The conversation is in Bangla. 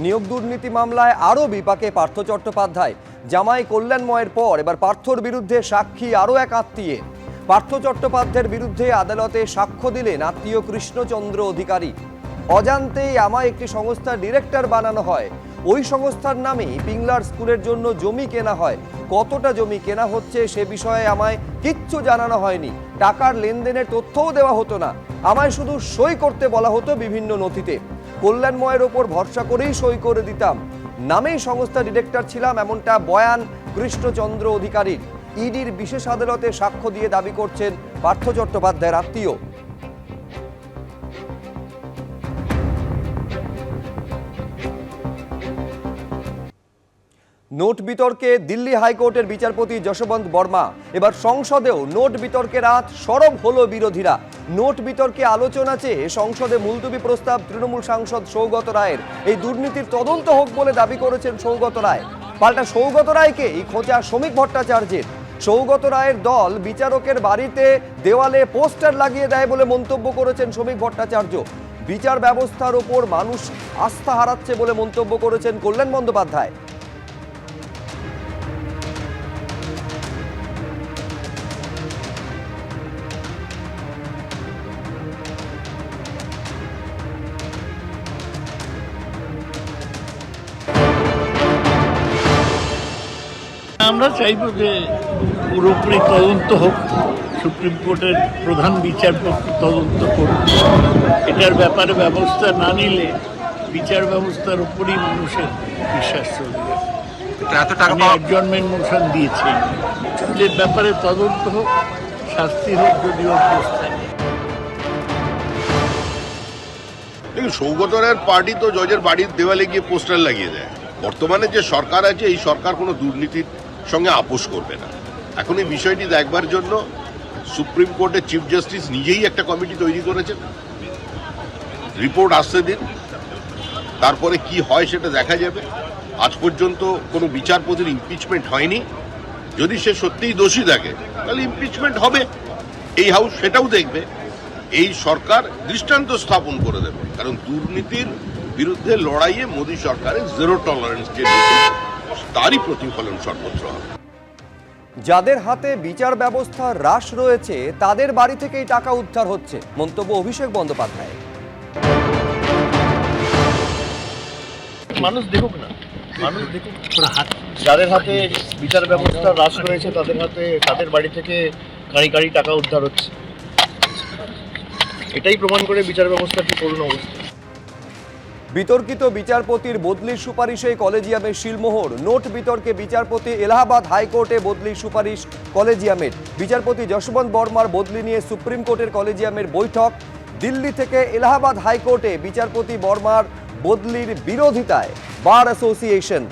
নিয়োগ দুর্নীতি মামলায় আরও বিপাকে পার্থ চট্টোপাধ্যায়। জামাই কল্যাণময়ের পর এবার পার্থর বিরুদ্ধে সাক্ষী আরও এক আত্মীয়। পার্থ চট্টোপাধ্যায়ের বিরুদ্ধে আদালতে সাক্ষ্য দিলেন আত্মীয় কৃষ্ণচন্দ্র অধিকারী। অজান্তেই আমায় একটি সংস্থার ডিরেক্টর বানানো হয়। ওই সংস্থার নামেই পিংলার স্কুলের জন্য জমি কেনা হয়। কতটা জমি কেনা হচ্ছে সে বিষয়ে আমায় কিচ্ছু জানানো হয়নি। টাকার লেনদেনের তথ্যও দেওয়া হতো না। আমায় শুধু সই করতে বলা হতো বিভিন্ন নথিতে। কল্যাণময়ের ওপর ভরসা করেই সই করে দিতাম। নামেই সংস্থা ডিরেক্টর ছিলাম, এমনটা বয়ান কৃষ্ণচন্দ্র অধিকারীর। ইডির বিশেষ আদালতে সাক্ষ্য দিয়ে দাবি করছেন পার্থ চট্টোপাধ্যায়ের আত্মীয়। নোট বিতর্কে দিল্লি হাইকোর্টের বিচারপতি যশবন্ত বর্মা। এবার সংসদেও নোট বিতর্কের রাত সরব হলো বিরোধীরা। নোট বিতর্কে আলোচনা চেয়ে সংসদে মুলতবি প্রস্তাব তৃণমূল সাংসদ সৌগত রায়ের। এই দুর্নীতির তদন্ত হোক বলে দাবি করেছেন সৌগত রায়। পাল্টা সৌগত রায়কে এই খোঁচা শ্রমিক ভট্টাচার্যের। সৌগত রায়ের দল বিচারকের বাড়িতে দেওয়ালে পোস্টার লাগিয়ে দেয় বলে মন্তব্য করেছেন শ্রমিক ভট্টাচার্য। বিচার ব্যবস্থার ওপর মানুষ আস্থা হারাচ্ছে বলে মন্তব্য করেছেন কল্যাণ বন্দ্যোপাধ্যায়। আমরা চাইব যে পুরোপুরি তদন্ত হোক, সুপ্রিম কোর্টের প্রধান বিচারপতি তদন্ত করুন। এটার ব্যাপারে ব্যবস্থা না নিলে বিচার ব্যবস্থার উপরই মানুষের বিশ্বাস চলবে। আমি অ্যাডজর্নমেন্ট মোশন দিয়েছি, এর ব্যাপারে তদন্ত হোক, শাস্তি হোক যদিও অবস্থায়। সৌগত রায়ের পার্টি তো জজের বাড়ির দেওয়ালে গিয়ে পোস্টার লাগিয়ে দেয়। বর্তমানে যে সরকার আছে, এই সরকার কোনো দুর্নীতির সঙ্গে আপোষ করবে না। এখন এই বিষয়টি দেখবার জন্য সুপ্রিম কোর্টের চিফ জাস্টিস নিজেই একটা কমিটি তৈরি করেছেন। রিপোর্ট আসতে দিন, তারপরে কি হয় সেটা দেখা যাবে। আজ পর্যন্ত কোনো বিচারপতির ইমপিচমেন্ট হয়নি। যদি সে সত্যিই দোষী থাকে তাহলে ইমপিচমেন্ট হবে। এই হাউস সেটাও দেখবে। এই সরকার দৃষ্টান্ত স্থাপন করে দেবে, কারণ দুর্নীতির বিরুদ্ধে লড়াইয়ে মোদী সরকারের জিরো টলারেন্স যে নীতি, তারই প্রতিফলন সর্বত্র হবে। যাদের হাতে বিচার ব্যবস্থা হ্রাস রয়েছে তাদের বাড়ি থেকেই টাকা উদ্ধার হচ্ছে, মন্তব্য অভিষেক বন্দ্যোপাধ্যায়। মানুষ দেখুক না, মানুষ দেখুক যাদের হাতে বিচার ব্যবস্থা হ্রাস রয়েছে তাদের বাড়ি থেকে কাঁড়ি কাঁড়ি টাকা উদ্ধার হচ্ছে। এটাই প্রমাণ করে বিচার ব্যবস্থার কি করুণ অবস্থা। বিতর্কিত বিচারপতির বদলির সুপারিশে কলেজিয়ামের শিলমোহর। নোট বিতর্কে বিচারপতি এলাহাবাদ হাইকোর্টে বদলির সুপারিশ কলেজিয়ামের। বিচারপতি যশবন্ত বর্মার বদলি নিয়ে সুপ্রিম কোর্টের কলেজিয়ামের বৈঠক। দিল্লি থেকে এলাহাবাদ হাইকোর্টে বিচারপতি বর্মার বদলির বিরোধিতায় বার অ্যাসোসিয়েশন।